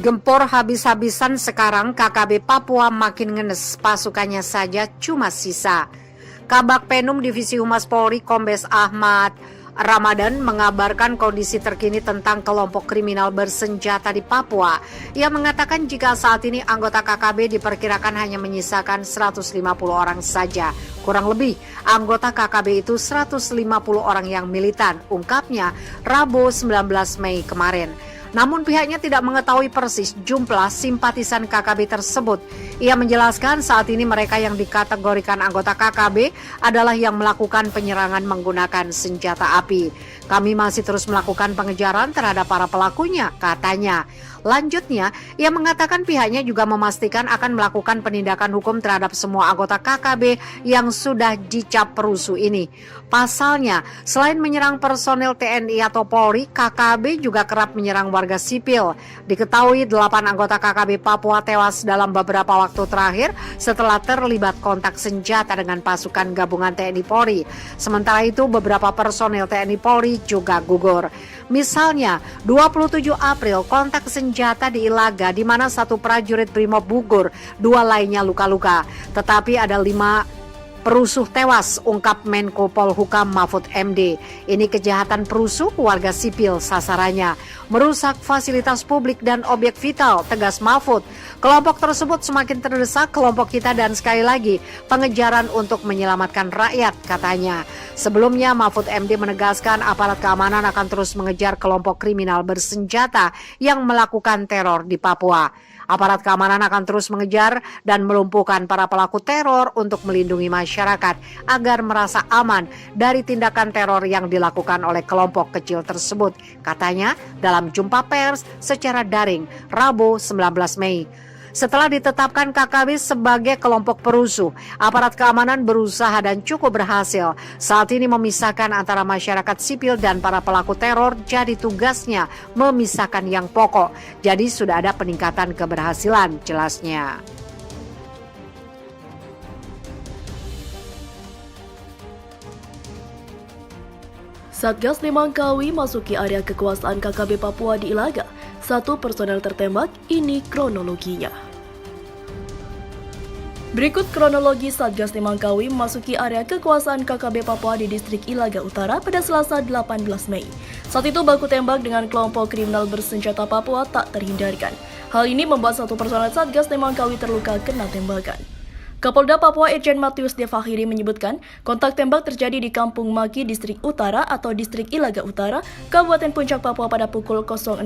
Gempor habis-habisan sekarang, KKB Papua makin ngenes, pasukannya saja cuma sisa. Kabak Penum Divisi Humas Polri Kombes Ahmad Ramadan mengabarkan kondisi terkini tentang kelompok kriminal bersenjata di Papua. Ia mengatakan jika saat ini anggota KKB diperkirakan hanya menyisakan 150 orang saja. Kurang lebih, anggota KKB itu 150 orang yang militan, ungkapnya Rabu 19 Mei kemarin. Namun pihaknya tidak mengetahui persis jumlah simpatisan KKB tersebut. Ia menjelaskan saat ini mereka yang dikategorikan anggota KKB adalah yang melakukan penyerangan menggunakan senjata api. Kami masih terus melakukan pengejaran terhadap para pelakunya, katanya. Lanjutnya, ia mengatakan pihaknya juga memastikan akan melakukan penindakan hukum terhadap semua anggota KKB yang sudah dicap perusuh ini. Pasalnya, selain menyerang personel TNI atau Polri, KKB juga kerap menyerang warga sipil. Diketahui 8 anggota KKB Papua tewas dalam beberapa waktu terakhir setelah terlibat kontak senjata dengan pasukan gabungan TNI Polri. Sementara itu, beberapa personel TNI Polri juga gugur. Misalnya, 27 April kontak senjata di Ilaga di mana satu prajurit Brimob gugur, 2 lainnya luka-luka. Tetapi ada 5 perusuh tewas, ungkap Menko Polhukam Mahfud MD. Ini kejahatan perusuh warga sipil sasarannya, merusak fasilitas publik dan objek vital, tegas Mahfud. Kelompok tersebut semakin terdesak kelompok kita dan sekali lagi pengejaran untuk menyelamatkan rakyat, katanya. Sebelumnya Mahfud MD menegaskan aparat keamanan akan terus mengejar kelompok kriminal bersenjata yang melakukan teror di Papua. Aparat keamanan akan terus mengejar dan melumpuhkan para pelaku teror untuk melindungi masyarakat agar merasa aman dari tindakan teror yang dilakukan oleh kelompok kecil tersebut, katanya dalam jumpa pers secara daring Rabu 19 Mei. Setelah ditetapkan KKB sebagai kelompok perusuh, aparat keamanan berusaha dan cukup berhasil saat ini memisahkan antara masyarakat sipil dan para pelaku teror, jadi tugasnya memisahkan yang pokok. Jadi sudah ada peningkatan keberhasilan, jelasnya. Satgas Nemangkawi masuki area kekuasaan KKB Papua di Ilaga. 1 personel tertembak, ini kronologinya. Berikut kronologi Satgas Nemangkawi memasuki area kekuasaan KKB Papua di distrik Ilaga Utara pada Selasa 18 Mei. Saat itu baku tembak dengan kelompok kriminal bersenjata Papua tak terhindarkan. Hal ini membuat 1 personel Satgas Nemangkawi terluka kena tembakan. Kapolda Papua Irjen Matius De Fahiri menyebutkan kontak tembak terjadi di Kampung Maki, Distrik Utara atau Distrik Ilaga Utara, Kabupaten Puncak Papua pada pukul 06.20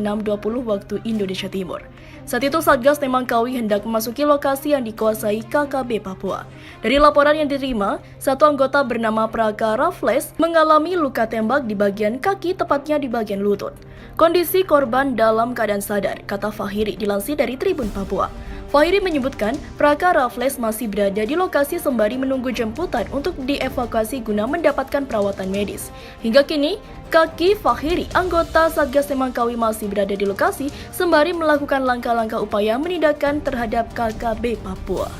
waktu Indonesia Timur. Saat itu Satgas Nemangkawi hendak memasuki lokasi yang dikuasai KKB Papua. Dari laporan yang diterima, 1 anggota bernama Praka Raffles mengalami luka tembak di bagian kaki, tepatnya di bagian lutut. Kondisi korban dalam keadaan sadar, kata Fahiri dilansir dari Tribun Papua. Fahiri menyebutkan Praka Raffles masih berada di lokasi sembari menunggu jemputan untuk dievakuasi guna mendapatkan perawatan medis. Hingga kini, kaki Fahiri, anggota Satgas Nemangkawi masih berada di lokasi sembari melakukan langkah-langkah upaya menindakan terhadap KKB Papua.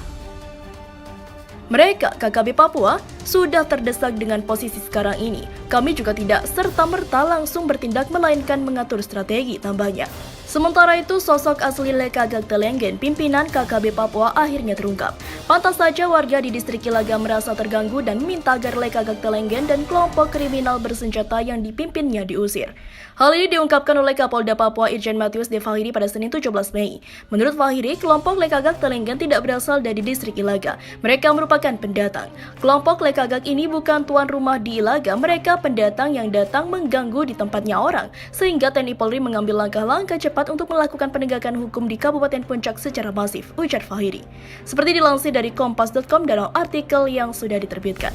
Mereka, KKB Papua, sudah terdesak dengan posisi sekarang ini. Kami juga tidak serta-merta langsung bertindak melainkan mengatur strategi, tambahnya. Sementara itu, sosok asli Lekagak Telenggen, pimpinan KKB Papua akhirnya terungkap. Pantas saja warga di distrik Ilaga merasa terganggu dan minta agar Lekagak Telenggen dan kelompok kriminal bersenjata yang dipimpinnya diusir. Hal ini diungkapkan oleh Kapolda Papua Irjen Matius De Fahiri pada Senin 17 Mei. Menurut Fahiri, kelompok Lekagak Telenggen tidak berasal dari distrik Ilaga. Mereka merupakan pendatang. Kelompok Lekagak ini bukan tuan rumah di Ilaga, mereka pendatang yang datang mengganggu di tempatnya orang, sehingga TNI Polri mengambil langkah-langkah cepat untuk melakukan penegakan hukum di Kabupaten Puncak secara masif, ujar Fahiri. Seperti dilansir dari Kompas.com dalam artikel yang sudah diterbitkan.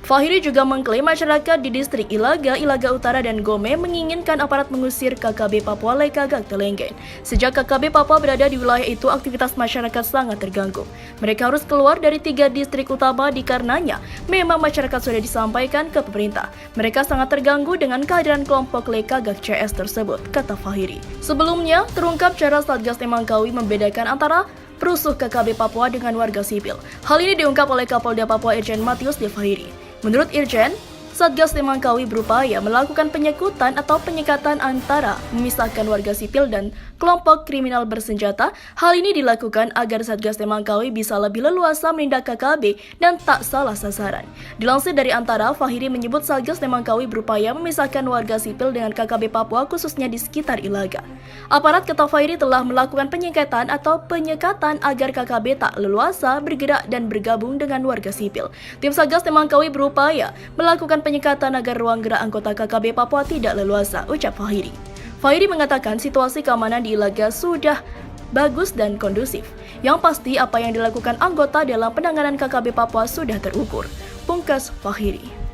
Fahiri juga mengklaim masyarakat di distrik Ilaga, Ilaga Utara, dan Gome menginginkan aparat mengusir KKB Papua Lekagak Telenggen. Sejak KKB Papua berada di wilayah itu, aktivitas masyarakat sangat terganggu. Mereka harus keluar dari 3 distrik utama dikarenanya memang masyarakat sudah disampaikan ke pemerintah. Mereka sangat terganggu dengan kehadiran kelompok Lekagak CS tersebut, kata Fahiri. Sebelumnya, terungkap cara Satgas Nemangkawi membedakan antara perusuh KKB Papua dengan warga sipil. Hal ini diungkap oleh Kapolda Papua Irjen Matius De Fahiri. Menurut Irjen, Satgas Temangkawi berupaya melakukan penyekutan atau penyekatan antara memisahkan warga sipil dan kelompok kriminal bersenjata. Hal ini dilakukan agar Satgas Temangkawi bisa lebih leluasa menindak KKB dan tak salah sasaran. Dilansir dari Antara, Fahiri menyebut Satgas Temangkawi berupaya memisahkan warga sipil dengan KKB Papua khususnya di sekitar Ilaga. Aparat, kata Fahiri, telah melakukan penyekatan atau penyekatan agar KKB tak leluasa bergerak dan bergabung dengan warga sipil. Tim Satgas Temangkawi berupaya melakukan penyekatan agar ruang gerak anggota KKB Papua tidak leluasa, ucap Fahiri. Fahiri mengatakan situasi keamanan di Ilaga sudah bagus dan kondusif. Yang pasti apa yang dilakukan anggota dalam penanganan KKB Papua sudah terukur, pungkas Fahiri.